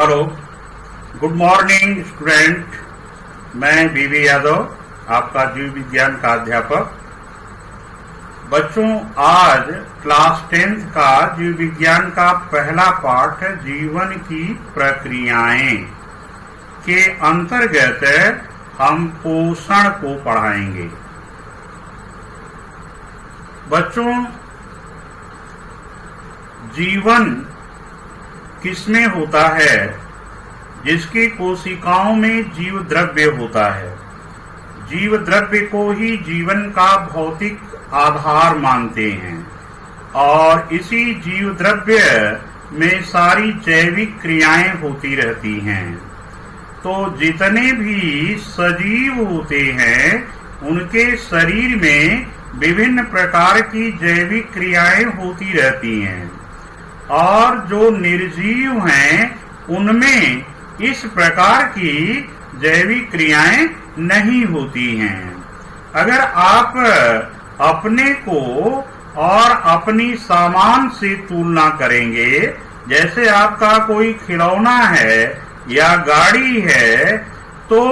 Hello, good morning student. मैं बीवी यादव, आपका जीव विज्ञान का अध्यापक। बच्चों, आज क्लास 10th का जीव विज्ञान का पहला पाठ जीवन की प्रक्रियाएं के अंतर्गत हम पोषण को पढ़ाएंगे। बच्चों, जीवन किसमें होता है? जिसकी कोशिकाओं में जीव द्रव्य होता है। जीव द्रव्य को ही जीवन का भौतिक आधार मानते हैं और इसी जीव द्रव्य में सारी जैविक क्रियाएं होती रहती हैं। तो जितने भी सजीव होते हैं उनके शरीर में विभिन्न प्रकार की जैविक क्रियाएं होती रहती हैं और जो निर्जीव हैं उनमें इस प्रकार की जैविक क्रियाएं नहीं होती हैं। अगर आप अपने को और अपनी सामान से तुलना करेंगे, जैसे आपका कोई खिलौना है या गाड़ी है, तो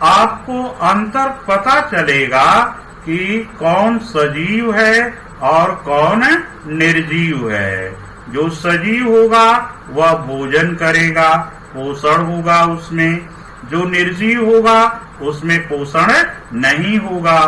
आपको अंतर पता चलेगा कि कौन सजीव है और कौन निर्जीव है। जो सजीव होगा वह भोजन करेगा, पोषण होगा उसमें। जो निर्जीव होगा उसमें पोषण नहीं होगा।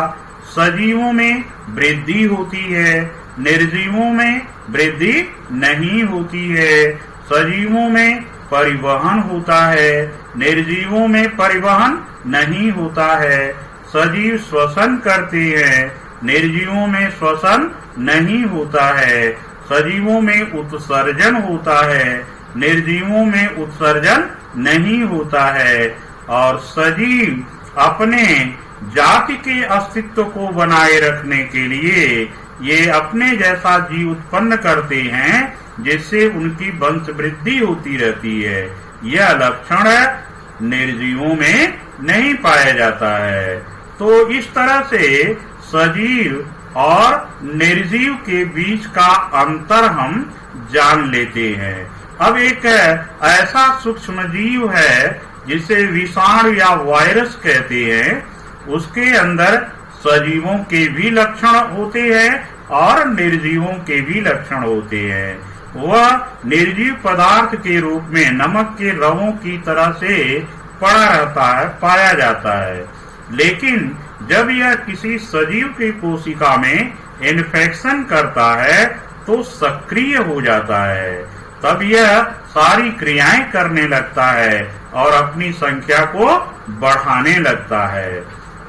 सजीवों में वृद्धि होती है, निर्जीवों में वृद्धि नहीं होती है। सजीवों में परिवहन होता है, निर्जीवों में परिवहन नहीं होता है। सजीव श्वसन करते हैं, निर्जीवों में श्वसन नहीं होता है। सजीवों में उत्सर्जन होता है, निर्जीवों में उत्सर्जन नहीं होता है। और सजीव अपने जाति के अस्तित्व को बनाए रखने के लिए ये अपने जैसा जीव उत्पन्न करते हैं जिससे उनकी वंश वृद्धि होती रहती है। यह लक्षण निर्जीवों में नहीं पाया जाता है। तो इस तरह से सजीव और निर्जीव के बीच का अंतर हम जान लेते हैं। अब एक ऐसा सूक्ष्म जीव है जिसे विषाणु या वायरस कहते हैं, उसके अंदर सजीवों के भी लक्षण होते हैं और निर्जीवों के भी लक्षण होते हैं। वह निर्जीव पदार्थ के रूप में नमक के लवों की तरह से पड़ा रहता है, पाया जाता है। लेकिन जब यह किसी सजीव की कोशिका में इन्फेक्शन करता है तो सक्रिय हो जाता है। तब यह सारी क्रियाएं करने लगता है और अपनी संख्या को बढ़ाने लगता है।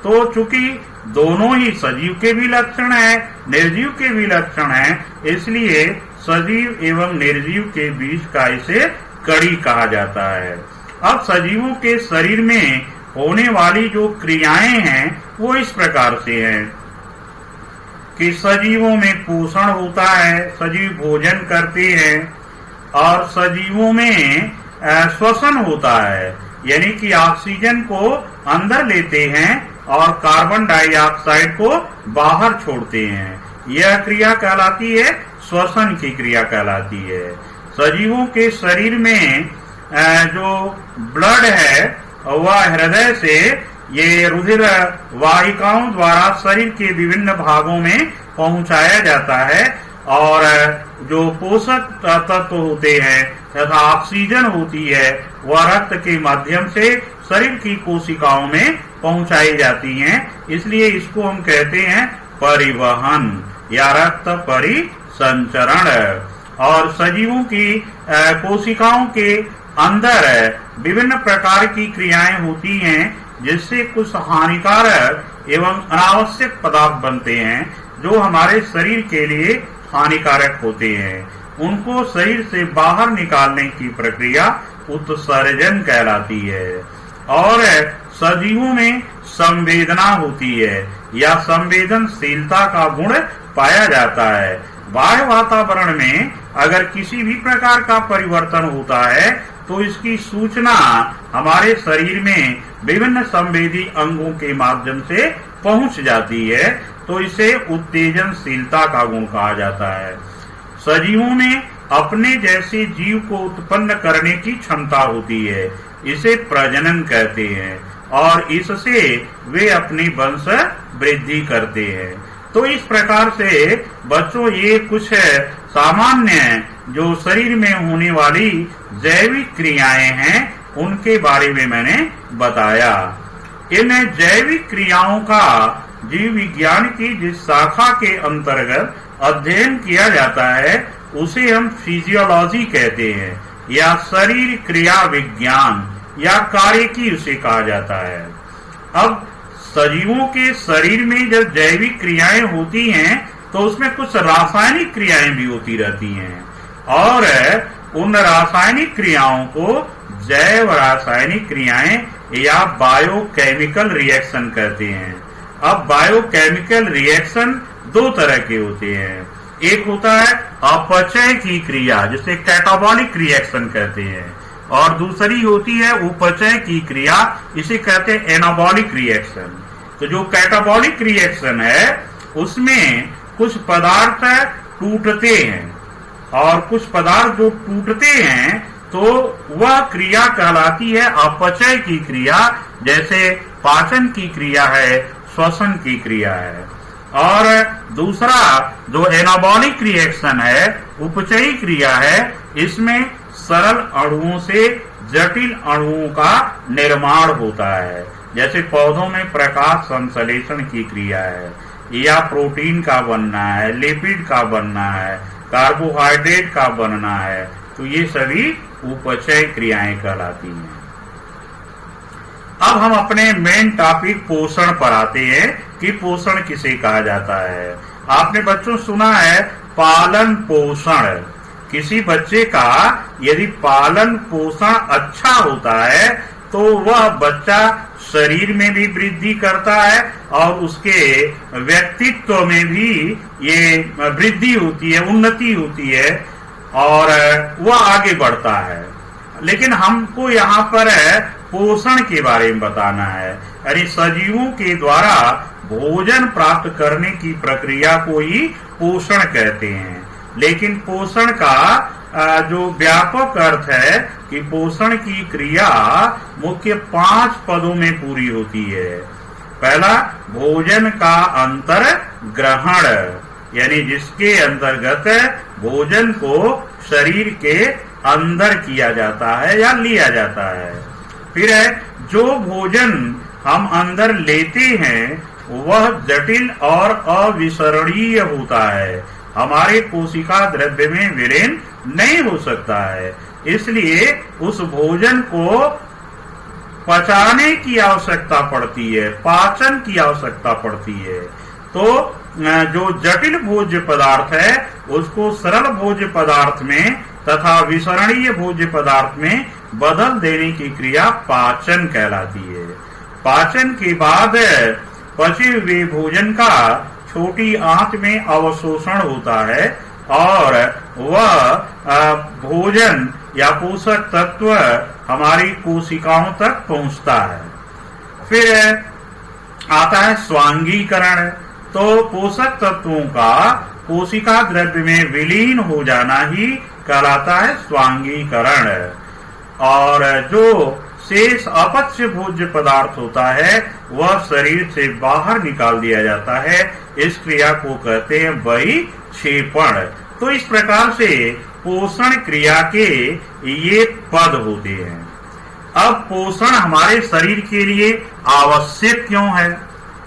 तो चूंकि दोनों ही सजीव के भी लक्षण है, निर्जीव के भी लक्षण है, इसलिए सजीव एवं निर्जीव के बीच का इसे कड़ी कहा जाता है। अब सजीवों के शरीर में होने वाली जो क्रियाएं हैं वो इस प्रकार से हैं कि सजीवों में पोषण होता है, सजीव भोजन करते हैं और सजीवों में श्वसन होता है, यानी कि ऑक्सीजन को अंदर लेते हैं और कार्बन डाइऑक्साइड को बाहर छोड़ते हैं। यह क्रिया कहलाती है श्वसन की क्रिया कहलाती है। सजीवों के शरीर में जो ब्लड है वह हृदय से ये रुधिर वाहिकाओं द्वारा शरीर के विभिन्न भागों में पहुंचाया जाता है और जो पोषक तत्व होते हैं तथा ऑक्सीजन होती है वह रक्त के माध्यम से शरीर की कोशिकाओं में पहुंचाई जाती हैं। इसलिए इसको हम कहते हैं परिवहन या रक्त परिसंचरण। और सजीवों की कोशिकाओं के अंदर विभिन्न प्रकार की क्रियाएं होती हैं जिससे कुछ हानिकारक एवं अनावश्यक पदार्थ बनते हैं जो हमारे शरीर के लिए हानिकारक होते हैं। उनको शरीर से बाहर निकालने की प्रक्रिया उत्सर्जन कहलाती है। और सजीवों में संवेदना होती है या संवेदनशीलता का गुण पाया जाता है। बाह्य वातावरण में अगर किसी भी प्रकार का परिवर्तन होता है तो इसकी सूचना हमारे शरीर में विभिन्न संवेदी अंगों के माध्यम से पहुंच जाती है, तो इसे उत्तेजनशीलता का गुण कहा जाता है। सजीवों में अपने जैसे जीव को उत्पन्न करने की क्षमता होती है। इसे प्रजनन कहते हैं और इससे वे अपनी वंश वृद्धि करते हैं। तो इस प्रकार से बच्चों ये कुछ सामान्य जो शरीर में होने वाली जैविक क्रियाएं हैं उनके बारे में मैंने बताया। इन जैविक क्रियाओं का जीव विज्ञान की जिस शाखा के अंतर्गत अध्ययन किया जाता है उसे हम फिजियोलॉजी कहते हैं या शरीर क्रिया विज्ञान या कार्यकी उसे कहा जाता है। अब सजीवों के शरीर में जब जैविक क्रियाएं होती हैं तो उसमें कुछ रासायनिक क्रियाएं भी होती रहती हैं और उन रासायनिक क्रियाओं को जैव रासायनिक क्रियाएं या बायोकेमिकल रिएक्शन कहते हैं। अब बायोकेमिकल रिएक्शन दो तरह के होते हैं। एक होता है अपचय की क्रिया जिसे कैटाबॉलिक रिएक्शन कहते हैं और दूसरी होती है उपचय की क्रिया, इसे कहते हैं एनाबॉलिक रिएक्शन। तो जो कैटाबॉलिक रिएक्शन है उसमें कुछ पदार्थ टूटते हैं और कुछ पदार्थ जो टूटते हैं तो वह क्रिया कहलाती है अपचय की क्रिया, जैसे पाचन की क्रिया है, श्वसन की क्रिया है। और दूसरा जो एनाबॉलिक रिएक्शन है, उपचयी क्रिया है, इसमें सरल अणुओं से जटिल अणुओं का निर्माण होता है, जैसे पौधों में प्रकाश संश्लेषण की क्रिया है या प्रोटीन का बनना है, लिपिड का बनना है, कार्बोहाइड्रेट का बनना है, तो ये सभी उपचय क्रियाएं कहलाती हैं। अब हम अपने मेन टॉपिक पोषण पर आते हैं कि पोषण किसे कहा जाता है। आपने बच्चों सुना है पालन पोषण। किसी बच्चे का यदि पालन पोषण अच्छा होता है तो वह बच्चा शरीर में भी वृद्धि करता है और उसके व्यक्तित्व में भी ये वृद्धि होती है, उन्नति होती है और वह आगे बढ़ता है। लेकिन हमको यहाँ पर पोषण के बारे में बताना है। यानी सजीवों के द्वारा भोजन प्राप्त करने की प्रक्रिया को ही पोषण कहते हैं। लेकिन पोषण का जो व्यापक अर्थ है कि पोषण की क्रिया मुख्य 5 पदों में पूरी होती है। पहला, भोजन का अंतर ग्रहण, यानी जिसके अंतर्गत भोजन को शरीर के अंदर किया जाता है या लिया जाता है। फिर है जो भोजन हम अंदर लेते हैं वह जटिल और अविसरणीय होता है, हमारे कोशिका द्रव्य में विलीन नहीं हो सकता है, इसलिए उस भोजन को पचाने की आवश्यकता पड़ती है, पाचन की आवश्यकता पड़ती है। तो जो जटिल भोज्य पदार्थ है उसको सरल भोज्य पदार्थ में तथा विसरणीय भोज्य पदार्थ में बदल देने की क्रिया पाचन कहलाती है। पाचन के बाद पचे हुए भोजन का छोटी आंत में अवशोषण होता है और वह भोजन या पोषक तत्व हमारी कोशिकाओं तक पहुंचता है। फिर आता है स्वांगीकरण। तो पोषक तत्वों का कोशिका द्रव्य में विलीन हो जाना ही कहलाता है स्वांगीकरण। और जो शेष अपच्य भोज्य पदार्थ होता है वह शरीर से बाहर निकाल दिया जाता है, इस क्रिया को कहते हैं बहिक्षेपण। तो इस प्रकार से पोषण क्रिया के ये पद होते हैं। अब पोषण हमारे शरीर के लिए आवश्यक क्यों है?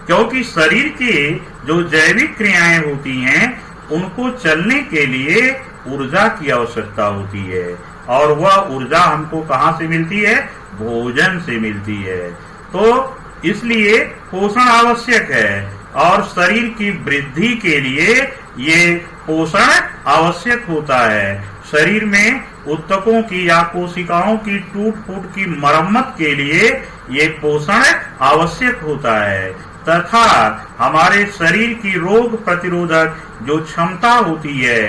क्योंकि शरीर के जो जैविक क्रियाएं होती हैं उनको चलने के लिए ऊर्जा की आवश्यकता होती है और वह ऊर्जा हमको कहाँ से मिलती है? भोजन से मिलती है। तो इसलिए पोषण आवश्यक है और शरीर की वृद्धि के लिए ये पोषण आवश्यक होता है। शरीर में ऊतकों की या कोशिकाओं की टूट फूट की मरम्मत के लिए ये पोषण आवश्यक होता है तथा हमारे शरीर की रोग प्रतिरोधक जो क्षमता होती है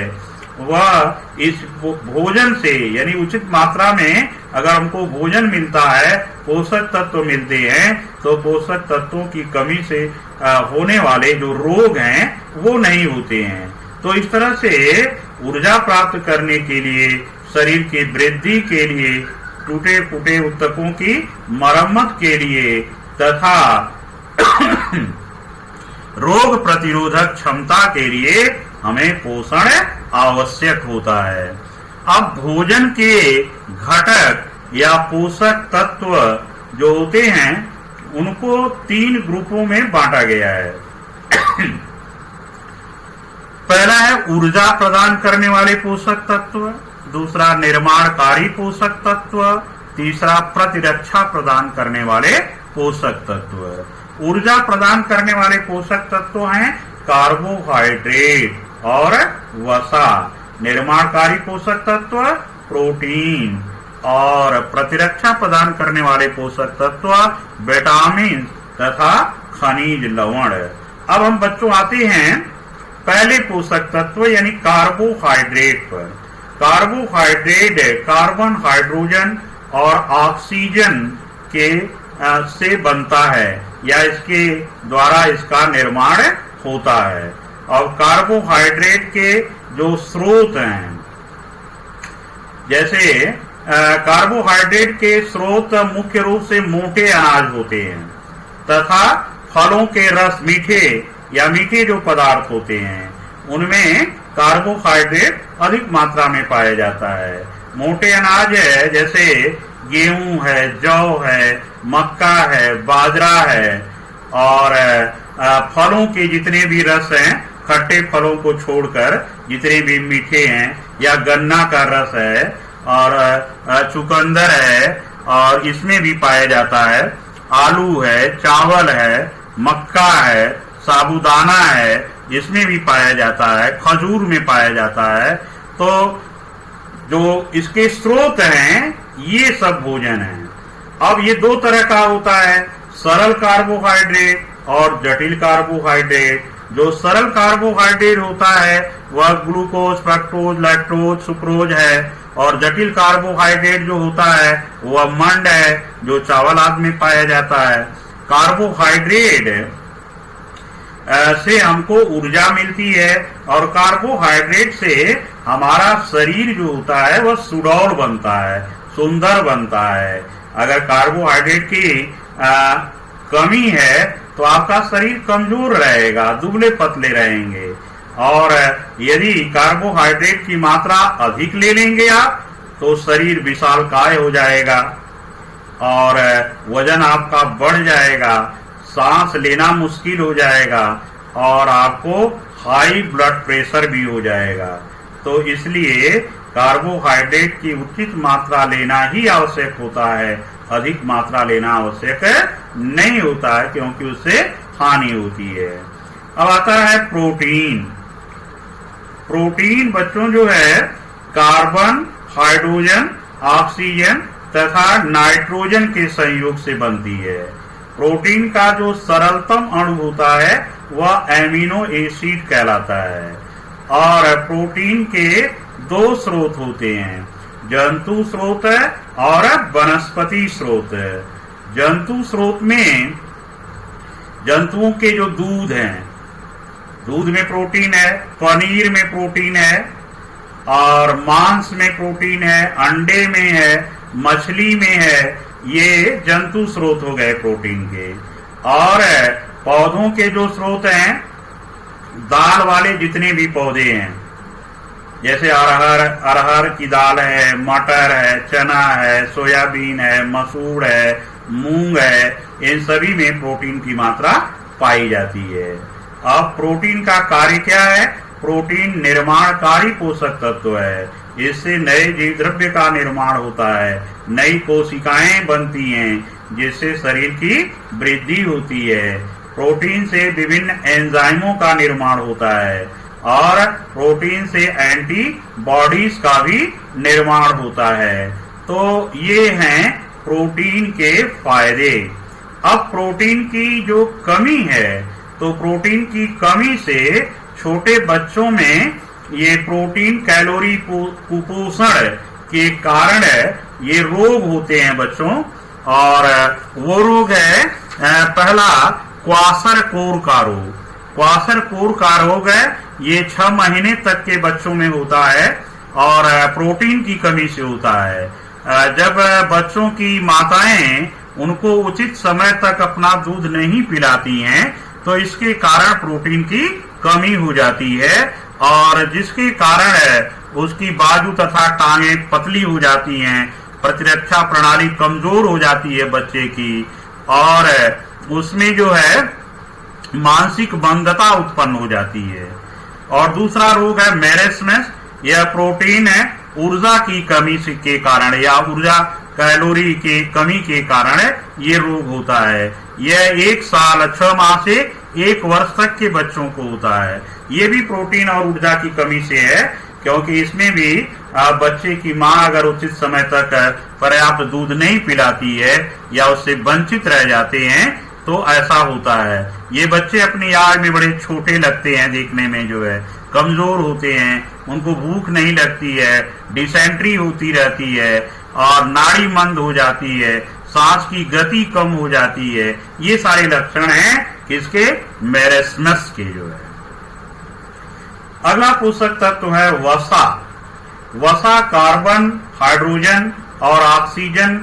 वह इस भोजन से, यानी उचित मात्रा में अगर हमको भोजन मिलता है, पोषक तत्व मिलते हैं, तो पोषक तत्वों की कमी से होने वाले जो रोग हैं वो नहीं होते हैं। तो इस तरह से ऊर्जा प्राप्त करने के लिए, शरीर की वृद्धि के लिए, टूटे फूटे ऊतकों की मरम्मत के लिए तथा रोग प्रतिरोधक क्षमता के लिए हमें पोषण आवश्यक होता है। अब भोजन के घटक या पोषक तत्व जो होते हैं उनको 3 ग्रुपों में बांटा गया है। पहला है ऊर्जा प्रदान करने वाले पोषक तत्व, दूसरा निर्माणकारी पोषक तत्व, तीसरा प्रतिरक्षा प्रदान करने वाले पोषक तत्व। ऊर्जा प्रदान करने वाले पोषक तत्व हैं कार्बोहाइड्रेट और वसा, निर्माणकारी पोषक तत्व प्रोटीन, और प्रतिरक्षा प्रदान करने वाले पोषक तत्व विटामिन तथा खनिज लवण। अब हम बच्चों आते हैं पहले पोषक तत्व यानी कार्बोहाइड्रेट पर। कार्बोहाइड्रेट कार्बन, हाइड्रोजन और ऑक्सीजन के से बनता है या इसके द्वारा इसका निर्माण होता है। और कार्बोहाइड्रेट के जो स्रोत हैं, जैसे कार्बोहाइड्रेट के स्रोत मुख्य रूप से मोटे अनाज होते हैं तथा फलों के रस, मीठे या मीठे जो पदार्थ होते हैं उनमें कार्बोहाइड्रेट अधिक मात्रा में पाया जाता है। मोटे अनाज है जैसे गेहूं है, जौ है, मक्का है, बाजरा है, और फलों के जितने भी रस हैं, खट्टे फलों को छोड़कर जितने भी मीठे हैं, या गन्ना का रस है और चुकंदर है और इसमें भी पाया जाता है। आलू है, चावल है, मक्का है, साबूदाना है, इसमें भी पाया जाता है, खजूर में पाया जाता है। तो जो इसके स्रोत हैं ये सब भोजन है। अब ये 2 तरह का होता है, सरल कार्बोहाइड्रेट और जटिल कार्बोहाइड्रेट। जो सरल कार्बोहाइड्रेट होता है वह ग्लूकोज, फ्रक्टोज, लैक्टोज, सुक्रोज है, और जटिल कार्बोहाइड्रेट जो होता है वह मंड है जो चावल आदि में पाया जाता है। कार्बोहाइड्रेट से हमको ऊर्जा मिलती है और कार्बोहाइड्रेट से हमारा शरीर जो होता है वह सुडौल बनता है, सुंदर बनता है। अगर कार्बोहाइड्रेट की कमी है तो आपका शरीर कमजोर रहेगा, दुबले पतले रहेंगे। और यदि कार्बोहाइड्रेट की मात्रा अधिक ले लेंगे आप तो शरीर विशालकाय हो जाएगा और वजन आपका बढ़ जाएगा, सांस लेना मुश्किल हो जाएगा और आपको हाई ब्लड प्रेशर भी हो जाएगा। तो इसलिए कार्बोहाइड्रेट की उचित मात्रा लेना ही आवश्यक होता है, अधिक मात्रा लेना आवश्यक नहीं होता है क्योंकि उससे हानि होती है। अब आता है प्रोटीन। प्रोटीन बच्चों जो है कार्बन, हाइड्रोजन, ऑक्सीजन तथा नाइट्रोजन के संयोग से बनती है। प्रोटीन का जो सरलतम अणु होता है वह एमिनो एसिड कहलाता है। और प्रोटीन के 2 स्रोत होते हैं, जंतु स्रोत और वनस्पति स्रोत। जंतु स्रोत में जंतुओं के जो दूध हैं, दूध में प्रोटीन है, पनीर में प्रोटीन है और मांस में प्रोटीन है, अंडे में है, मछली में है। ये जंतु स्रोत हो गए प्रोटीन के। और पौधों के जो स्रोत हैं, दाल वाले जितने भी पौधे हैं, जैसे अरहर की दाल है, मटर है, चना है, सोयाबीन है, मसूर है, मूंग है, इन सभी में प्रोटीन की मात्रा पाई जाती है। अब प्रोटीन का कार्य क्या है? प्रोटीन निर्माणकारी पोषक तत्व है। इससे नए जीव द्रव्य का निर्माण होता है, नई कोशिकाएं बनती हैं, जिससे शरीर की वृद्धि होती है। प्रोटीन से विभिन्न एंजाइमों का निर्माण होता है और प्रोटीन से एंटीबॉडीज का भी निर्माण होता है। तो ये हैं प्रोटीन के फायदे। अब प्रोटीन की जो कमी है, तो प्रोटीन की कमी से छोटे बच्चों में ये प्रोटीन कैलोरी कुपोषण के कारण ये रोग होते हैं बच्चों। और वो रोग है पहला क्वाशरकोर का रोग। क्वाशरकोर का रोग है, ये 6 महीने तक के बच्चों में होता है और प्रोटीन की कमी से होता है। जब बच्चों की माताएं उनको उचित समय तक अपना दूध नहीं पिलाती हैं तो इसके कारण प्रोटीन की कमी हो जाती है और जिसके कारण उसकी बाजू तथा टांगें पतली हो जाती हैं, प्रतिरक्षा प्रणाली कमजोर हो जाती है बच्चे की और उसमें जो है मानसिक मंदता उत्पन्न हो जाती है। और दूसरा रोग है मैरेस्मस। यह प्रोटीन है ऊर्जा की कमी के कारण या ऊर्जा कैलोरी के कमी के कारण ये रोग होता है। यह 1 साल 6 माह से 1 वर्ष तक के बच्चों को होता है। ये भी प्रोटीन और ऊर्जा की कमी से है क्योंकि इसमें भी बच्चे की मां अगर उचित समय तक पर्याप्त दूध नहीं पिलाती है या उससे वंचित रह जाते हैं तो ऐसा होता है। ये बच्चे अपनी आयु में बड़े छोटे लगते हैं, देखने में जो है कमजोर होते हैं, उनको भूख नहीं लगती है, डिसेंट्री होती रहती है और नाड़ी मंद हो जाती है, सांस की गति कम हो जाती है। ये सारे लक्षण हैं किसके? मैरेस्मस के जो है। अगला पोषक तत्व है वसा। वसा कार्बन, हाइड्रोजन और ऑक्सीजन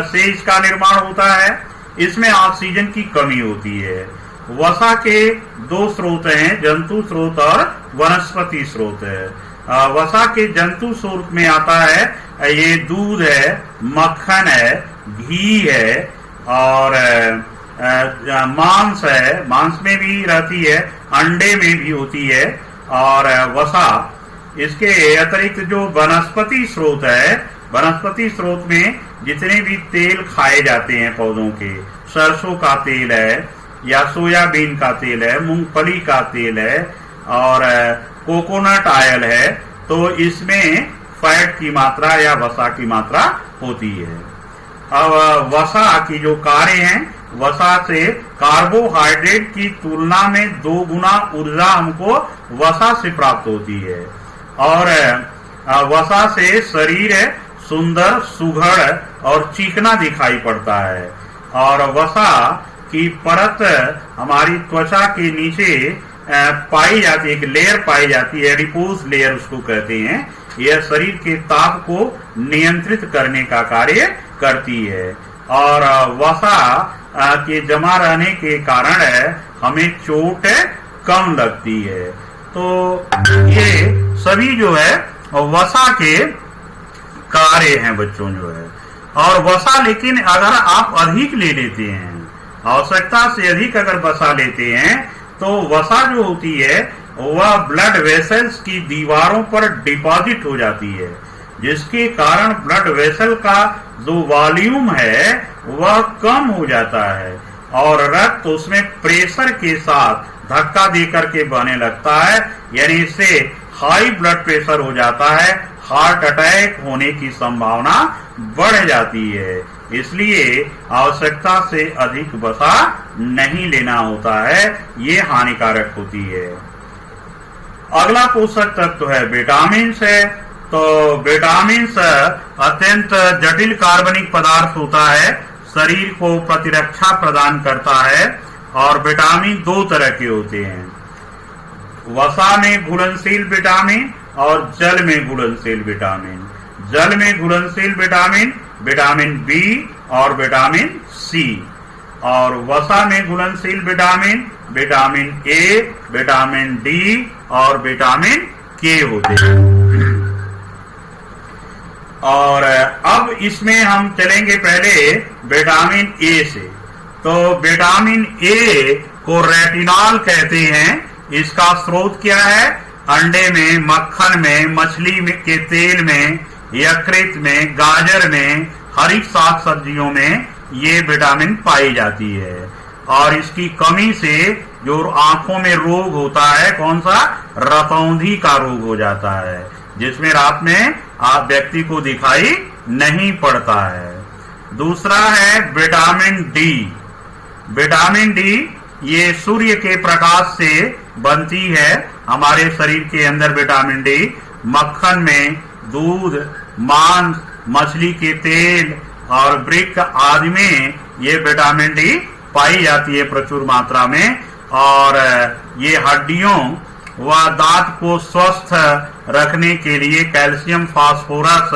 से इसका निर्माण होता है। इसमें ऑक्सीजन की कमी होती है। वसा के 2 स्रोत हैं, जंतु स्रोत और वनस्पति स्रोत है। वसा के जंतु स्रोत में आता है ये दूध है, मक्खन है, घी है और मांस है, मांस में भी रहती है, अंडे में भी होती है और वसा। इसके अतिरिक्त जो वनस्पति स्रोत है, वनस्पति स्रोत में जितने भी तेल खाए जाते हैं पौधों के, सरसों का तेल है या सोयाबीन का तेल है, मूंगफली का तेल है और कोकोनट ऑयल है, तो इसमें फैट की मात्रा या वसा की मात्रा होती है। अब वसा की जो कार्य हैं, वसा से कार्बोहाइड्रेट की तुलना में 2 गुना ऊर्जा हमको वसा से प्राप्त होती है और वसा से शरीर सुंदर, सुघड़ और चिकना दिखाई पड़ता है और वसा की परत हमारी त्वचा के नीचे पाई जाती है, एक लेयर पाई जाती है, एडिपोज लेयर उसको कहते हैं। यह शरीर के ताप को नियंत्रित करने का कार्य करती है और वसा के जमा रहने के कारण हमें चोट कम लगती है। तो ये सभी जो है वसा के कार्य हैं बच्चों जो है। और वसा लेकिन अगर आप अधिक ले लेते हैं, आवश्यकता से अधिक अगर वसा लेते हैं तो वसा जो होती है वह ब्लड वेसल्स की दीवारों पर डिपॉजिट हो जाती है, जिसके कारण ब्लड वेसल का जो वॉल्यूम है वह कम हो जाता है और रक्त उसमें प्रेशर के साथ धक्का देकर के बहने लगता है, यानी इससे हाई ब्लड प्रेशर हो जाता है, हार्ट अटैक होने की संभावना बढ़ जाती है। इसलिए आवश्यकता से अधिक वसा नहीं लेना होता है, ये हानिकारक होती है। अगला पोषक तत्व है विटामिन है। तो विटामिन अत्यंत जटिल कार्बनिक पदार्थ होता है, शरीर को प्रतिरक्षा प्रदान करता है और विटामिन 2 तरह के होते हैं, वसा में घुलनशील विटामिन और जल में घुलनशील विटामिन। जल में घुलनशील विटामिन विटामिन बी और विटामिन सी और वसा में घुलनशील vitamin vitamin A, vitamin D और विटामिन के होते हैं। और अब इसमें हम चलेंगे पहले विटामिन ए से। तो विटामिन ए को रेटिनॉल कहते हैं। इसका स्रोत क्या है? अंडे में, मक्खन में, मछली में के तेल में, यकृत में, गाजर में, हरी साग सब्जियों में ये विटामिन पाई जाती है। और इसकी कमी से जो आंखों में रोग होता है, कौन सा? रतौंधी का रोग हो जाता है, जिसमें रात में आप व्यक्ति को दिखाई नहीं पड़ता है। दूसरा है विटामिन डी। विटामिन डी ये सूर्य के प्रकाश से बनती है हमारे शरीर के अंदर। विटामिन डी मक्खन में, दूध, मांस, मछली के तेल और वृक्ष आदि में ये विटामिन डी पाई जाती है प्रचुर मात्रा में। और ये हड्डियों व दांत को स्वस्थ रखने के लिए कैल्शियम फास्फोरस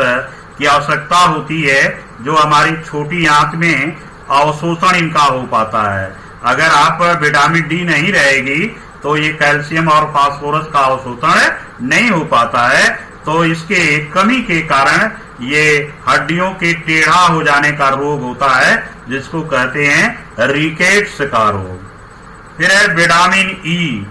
की आवश्यकता होती है, जो हमारी छोटी आंत में अवशोषण इनका हो पाता है। अगर आप विटामिन डी नहीं रहेगी तो ये कैल्शियम और फास्फोरस का अवशोषण नहीं हो पाता है, तो इसके कमी के कारण ये हड्डियों के टेढ़ा हो जाने का रोग होता है, जिसको कहते हैं रिकेट्स का रोग। फिर है विटामिन ई।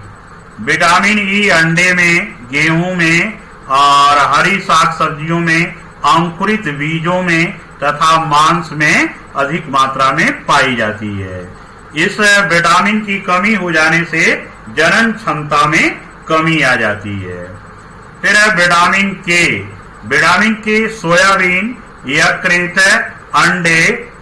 विटामिन ई अंडे में, गेहूं में और हरी साग सब्जियों में, अंकुरित बीजों में तथा मांस में अधिक मात्रा में पाई जाती है। इस विटामिन की कमी हो जाने से जनन क्षमता में कमी आ जाती है। फिर है विटामिन के। विटामिन के सोयाबीन, यकृत, अंडे,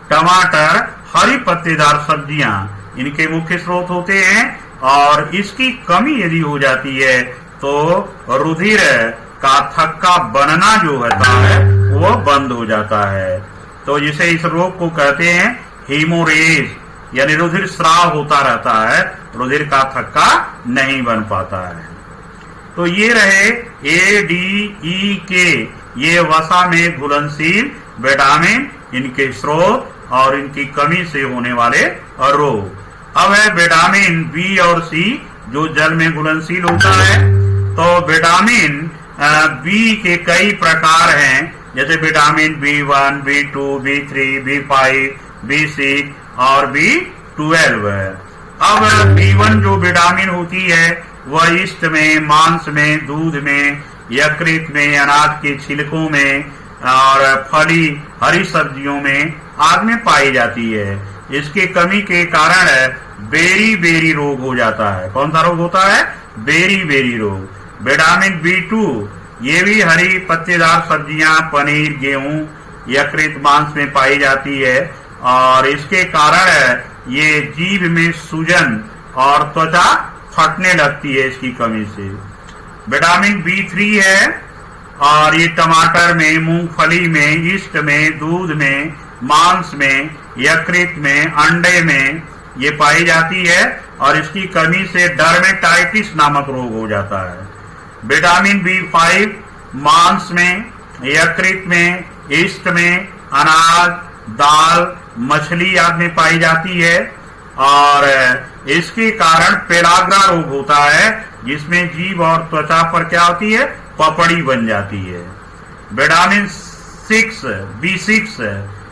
टमाटर, हरी पत्तेदार सब्जियां इनके मुख्य स्रोत होते हैं, और इसकी कमी यदि हो जाती है तो रुधिर का थक्का बनना जो होता है वो बंद हो जाता है। तो जिसे इस रोग को कहते हैं हीमोरेज, यानी रुधिर स्राव होता रहता है, रुधिर का थक्का नहीं बन पाता है। तो ये रहे ए, डी, ई, के, ये वसा में घुलनशील विटामिन, इनके स्रोत और इनकी कमी से होने वाले रोग। अब है विटामिन बी और सी, जो जल में घुलनशील होता है। तो विटामिन बी के कई प्रकार हैं, जैसे vitamin B1, B2, B3, B5, B6 और B12 है। अब B1 जो विटामिन होती है वह ईस्ट में, मांस में, दूध में, यकृत में, अनाज के छिलकों में और फली हरी सब्जियों में आदि में पाई जाती है। इसकी कमी के कारण बेरी बेरी रोग हो जाता है। कौन सा रोग होता है? बेरी बेरी रोग। विटामिन B2 ये भी हरी पत्तेदार सब्जियां, पनीर, गेहूं, यकृत, मांस में पाई जाती है, और इसके कारण ये जीभ में सूजन और त्वचा फटने लगती है इसकी कमी से। विटामिन B3 है, और ये टमाटर में, मूंगफली में, यीस्ट में, दूध में, मांस में, यकृत में, अंडे में ये पाई जाती है, और इसकी कमी से डर्मेटाइटिस नामक रोग हो जाता है। विटामिन B5 मांस में, यकृत में, यीस्ट में, अनाज, दाल, मछली आदि में पाई जाती है, और इसके कारण पेलाग्रा रोग होता है, जिसमें जीभ और त्वचा पर क्या होती है? पपड़ी बन जाती है। विटामिन 6 B6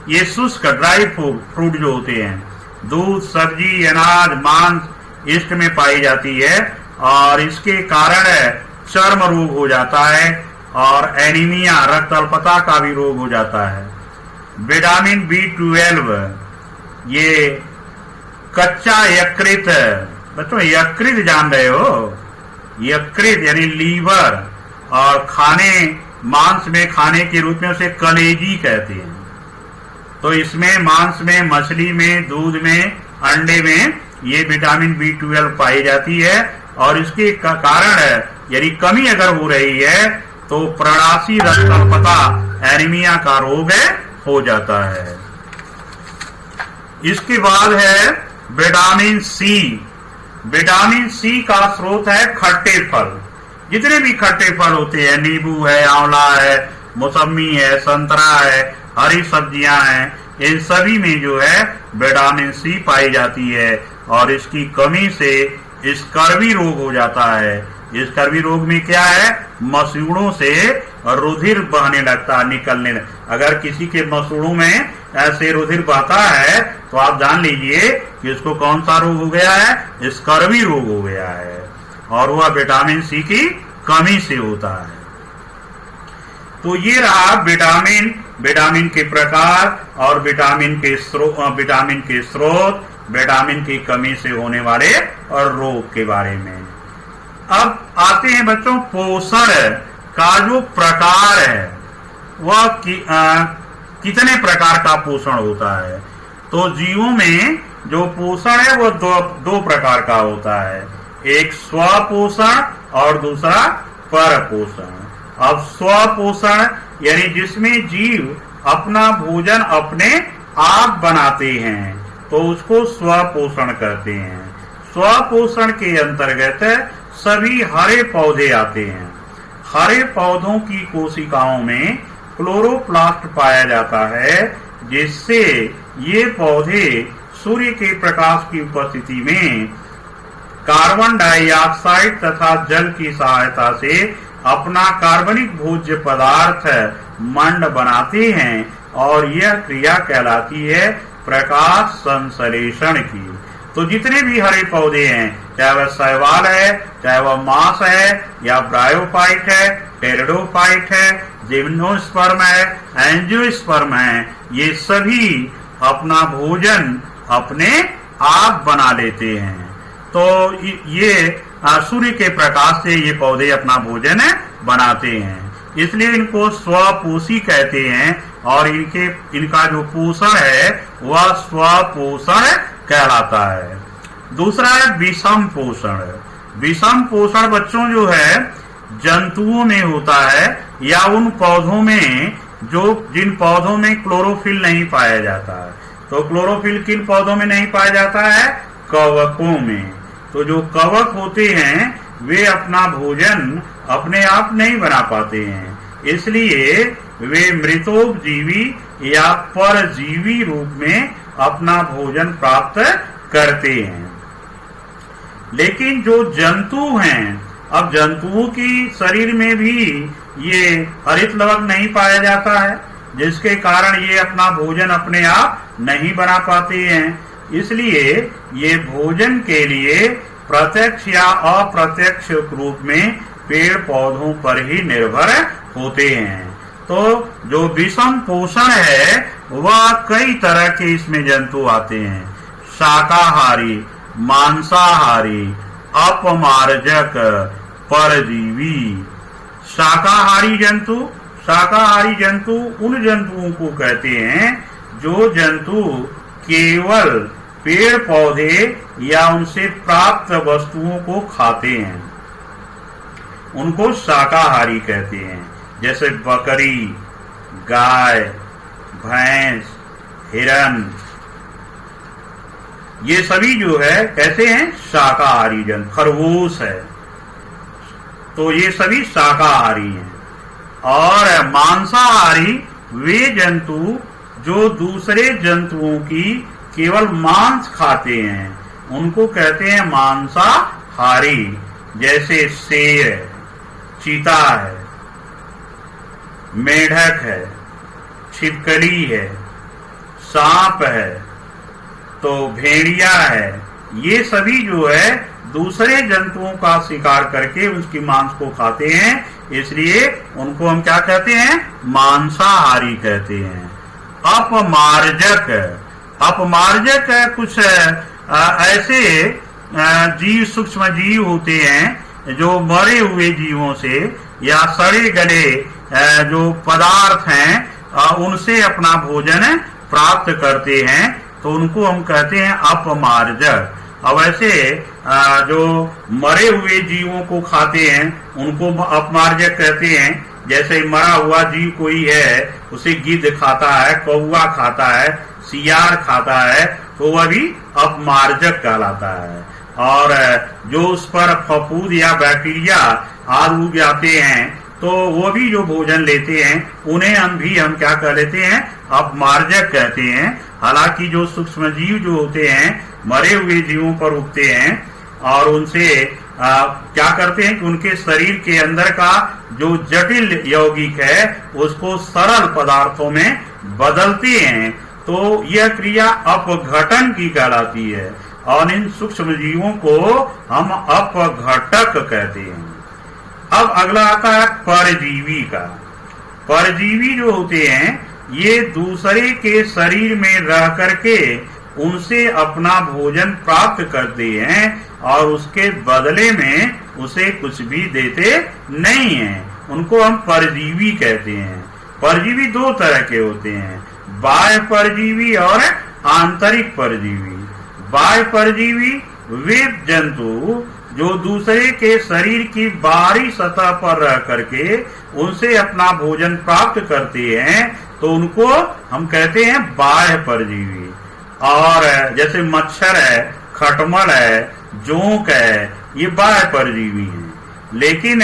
ये शुष्क ड्राई फ्रूट जो होते हैं, दूध, सब्जी, अनाज, मांस ईस्ट में पाई जाती है, और इसके कारण चर्म रोग हो जाता है, और एनीमिया, रक्त अल्पता का भी रोग हो जाता है। विटामिन B12 ये कच्चा यकृत, बच्चों यकृत जान रहे हो? यकृत यानी लीवर, और खाने, मांस में खाने के रूप में उसे कलेजी कहते हैं। तो इसमें मांस में, मछली में, दूध में, अंडे में ये विटामिन B12 पाई जाती है, और इसके कारण यदि कमी अगर हो रही है तो प्रणासी रक्त अल्पता, एनीमिया का रोग हो जाता है। इसके बाद है विटामिन सी। विटामिन सी का स्रोत है खट्टे फल। जितने भी खट्टे फल होते हैं, नींबू है, आंवला है, मौसमी है, संतरा है, हरी सब्जियां हैं, इन सभी में जो है विटामिन सी पाई जाती है, और इसकी कमी से स्कर्वी रोग हो जाता है। स्कर्वी रोग में क्या है? मसूड़ों से रुधिर बहने लगता है, निकलने। अगर किसी के मसूड़ों में ऐसे रुधिर बहता है तो आप जान लीजिए कि उसको कौन सा रोग हो गया है? स्कर्वी रोग हो गया है, और वह विटामिन सी की कमी से होता है। तो ये रहा विटामिन के प्रकार और विटामिन के स्रोत, विटामिन की कमी से होने वाले और रोग के बारे में। अब आते हैं बच्चों पोषण का जो प्रकार है वह कितने प्रकार का पोषण होता है। तो जीवों में जो पोषण है वो दो प्रकार का होता है, एक स्वपोषण और दूसरा परपोषण। अब स्वपोषण यानी जिसमें जीव अपना भोजन अपने आप बनाते हैं तो उसको स्वपोषण कहते हैं। स्वपोषण के अंतर्गत सभी हरे पौधे आते हैं। हरे पौधों की कोशिकाओं में क्लोरोप्लास्ट पाया जाता है, जिससे ये पौधे सूर्य के प्रकाश की उपस्थिति में कार्बन डाइऑक्साइड तथा जल की सहायता से अपना कार्बनिक भोज्य पदार्थ मंड बनाते हैं, और यह क्रिया कहलाती है प्रकाश संश्लेषण की। तो जितने भी हरे पौधे हैं, चाहे वह शैवाल है, चाहे वह मांस है, या ब्रायोफाइट है, टेरिडोफाइट है, जिम्नोस्पर्म है, एंजियोस्पर्म है, ये सभी अपना भोजन अपने आप बना लेते हैं। तो ये सूर्य के प्रकाश से ये पौधे अपना भोजन बनाते हैं, इसलिए इनको स्वपोषी कहते हैं, और इनका जो पोषण है वह स्वपोषण कहलाता है। दूसरा है विषम पोषण। विषम पोषण बच्चों जो है जंतुओं में होता है, या उन पौधों में जिन पौधों में क्लोरोफिल नहीं पाया जाता है। तो क्लोरोफिल किन पौधों में नहीं पाया जाता है? कवकों में। तो जो कवक होते हैं वे अपना भोजन अपने आप नहीं बना पाते हैं, इसलिए वे मृतोपजीवी या परजीवी रूप में अपना भोजन प्राप्त करते हैं। लेकिन जो जंतु हैं, अब जंतुओं की शरीर में भी ये हरित लवण नहीं पाया जाता है, जिसके कारण ये अपना भोजन अपने आप नहीं बना पाते हैं, इसलिए ये भोजन के लिए प्रत्यक्ष या अप्रत्यक्ष रूप में पेड़ पौधों पर ही निर्भर होते हैं। तो जो विषम पोषण है वह कई तरह के इसमें जंतु आते हैं, शाकाहारी, मांसाहारी, अपमार्जक, परजीवी। शाकाहारी जंतु उन जंतुओं को कहते हैं जो जंतु केवल पेड़ पौधे या उनसे प्राप्त वस्तुओं को खाते हैं, उनको शाकाहारी कहते हैं। जैसे बकरी, गाय, भैंस, हिरन, ये सभी जो है कैसे हैं? शाकाहारी जंतु। खरगोश है, तो ये सभी शाकाहारी हैं। और मांसाहारी वे जंतु जो दूसरे जंतुओं की केवल मांस खाते हैं, उनको कहते हैं मांसाहारी। जैसे शेर है, चीता है, मेढक है, छिपकली है, सांप है, तो भेड़िया है, ये सभी जो है दूसरे जंतुओं का शिकार करके उसकी मांस को खाते हैं, इसलिए उनको हम क्या कहते हैं? मांसाहारी कहते हैं। अपमार्जक कुछ ऐसे जीव, सूक्ष्म जीव होते हैं जो मरे हुए जीवों से या सड़े गले जो पदार्थ हैं उनसे अपना भोजन प्राप्त करते हैं, तो उनको हम कहते हैं अपमार्जक। अब ऐसे जो मरे हुए जीवों को खाते हैं उनको अपमार्जक कहते हैं। जैसे मरा हुआ जीव कोई है, उसे गिद्ध खाता है, कौवा खाता है, सियार खाता है, तो वह भी अपमार्जक कहलाता है। और जो उस पर फफूंद या बैक्टीरिया आदि उग जाते हैं, तो वो भी जो भोजन लेते हैं उन्हें हम क्या कह लेते हैं? अपमार्जक कहते हैं। हालांकि जो सूक्ष्म जीव जो होते हैं मरे हुए जीवों पर उगते हैं और उनसे क्या करते हैं कि उनके शरीर के अंदर का जो जटिल यौगिक है उसको सरल पदार्थों में बदलते हैं, तो यह क्रिया अपघटन की कहलाती है, और इन सूक्ष्म जीवों को हम अपघटक कहते हैं। अब अगला आता है परजीवी का। परजीवी जो होते हैं ये दूसरे के शरीर में रह करके उनसे अपना भोजन प्राप्त करते हैं और उसके बदले में उसे कुछ भी देते नहीं हैं, उनको हम परजीवी कहते हैं। परजीवी दो तरह के होते हैं, बाह्य परजीवी और आंतरिक परजीवी। बाह्य परजीवी वे जंतु जो दूसरे के शरीर की बाहरी सतह पर रह करके उनसे अपना भोजन प्राप्त करते हैं, तो उनको हम कहते हैं बाह्य परजीवी। और जैसे मच्छर है, खटमल है, जोंक है, ये बाह्य परजीवी हैं। लेकिन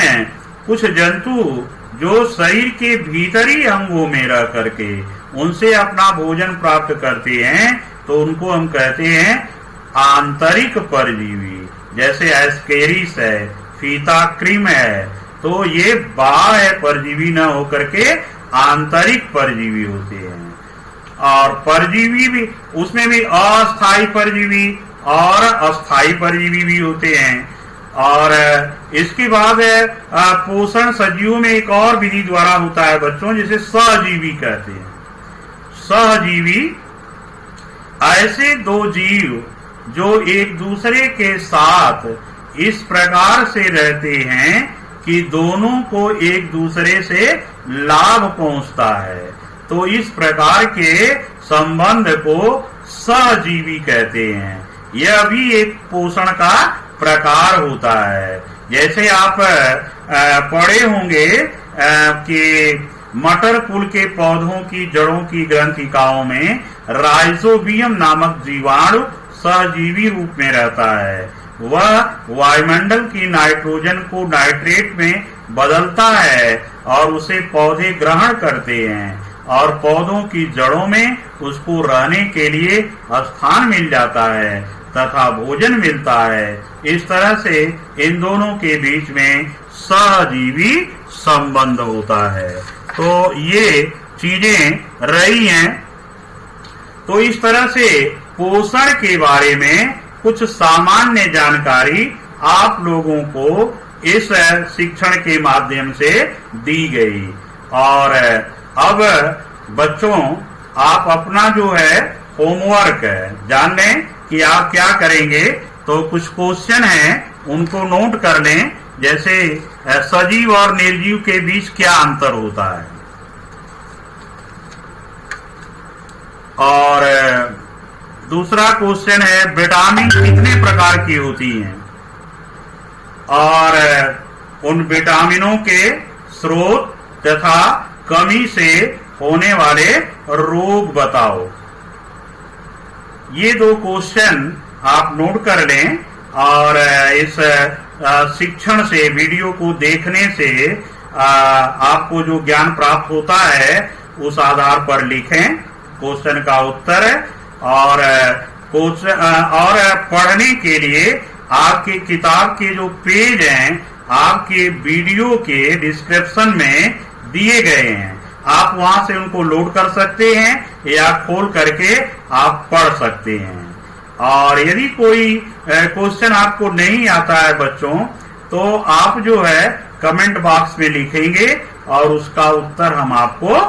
कुछ जंतु जो शरीर के भीतरी अंगों में रह करके उनसे अपना भोजन प्राप्त करते हैं, तो उनको हम कहते हैं आंतरिक परजीवी। जैसे एस्केरिस है, फीताक्रिम है, तो ये बाह्य परजीवी न होकर के आंतरिक परजीवी होते हैं। और परजीवी भी, उसमें भी अस्थायी परजीवी और अस्थायी परजीवी भी होते हैं। और इसके बाद पोषण सजीवों में एक और विधि द्वारा होता है बच्चों, जिसे सहजीवी कहते हैं। सहजीवी ऐसे दो जीव जो एक दूसरे के साथ इस प्रकार से रहते हैं कि दोनों को एक दूसरे से लाभ पहुंचता है, तो इस प्रकार के संबंध को सहजीवी कहते हैं। यह भी एक पोषण का प्रकार होता है। जैसे आप पढ़े होंगे कि मटर कुल के पौधों की जड़ों की ग्रंथिकाओं में राइजोबियम नामक जीवाणु सहजीवी रूप में रहता है। वह वायुमंडल की नाइट्रोजन को नाइट्रेट में बदलता है और उसे पौधे ग्रहण करते हैं और पौधों की जड़ों में उसको रहने के लिए स्थान मिल जाता है तथा भोजन मिलता है। इस तरह से इन दोनों के बीच में सहजीवी संबंध होता है। तो ये चीजें रही हैं। तो इस तरह से पोषण के बारे में कुछ सामान्य जानकारी आप लोगों को इस शिक्षण के माध्यम से दी गई। और अब बच्चों, आप अपना जो है होमवर्क जान लें कि आप क्या करेंगे। तो कुछ क्वेश्चन हैं, उनको नोट कर लें। जैसे सजीव और निर्जीव के बीच क्या अंतर होता है, और दूसरा क्वेश्चन है विटामिन कितने प्रकार की होती हैं, और उन विटामिनों के स्रोत तथा कमी से होने वाले रोग बताओ। ये दो क्वेश्चन आप नोट कर लें और इस शिक्षण से, वीडियो को देखने से आपको जो ज्ञान प्राप्त होता है उस आधार पर लिखें क्वेश्चन का उत्तर। और पढ़ने के लिए आपके किताब के जो पेज हैं आपके वीडियो के डिस्क्रिप्शन में दिए गए हैं, आप वहां से उनको लोड कर सकते हैं या खोल करके आप पढ़ सकते हैं। और यदि कोई क्वेश्चन आपको नहीं आता है बच्चों, तो आप जो है कमेंट बॉक्स में लिखेंगे और उसका उत्तर हम आपको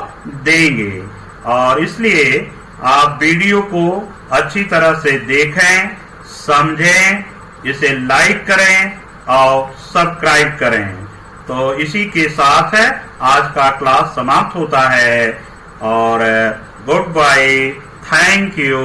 देंगे। और इसलिए आप वीडियो को अच्छी तरह से देखें, समझें, इसे लाइक करें और सब्सक्राइब करें। तो इसी के साथ आज का क्लास समाप्त होता है। और गुड बाय, थैंक यू।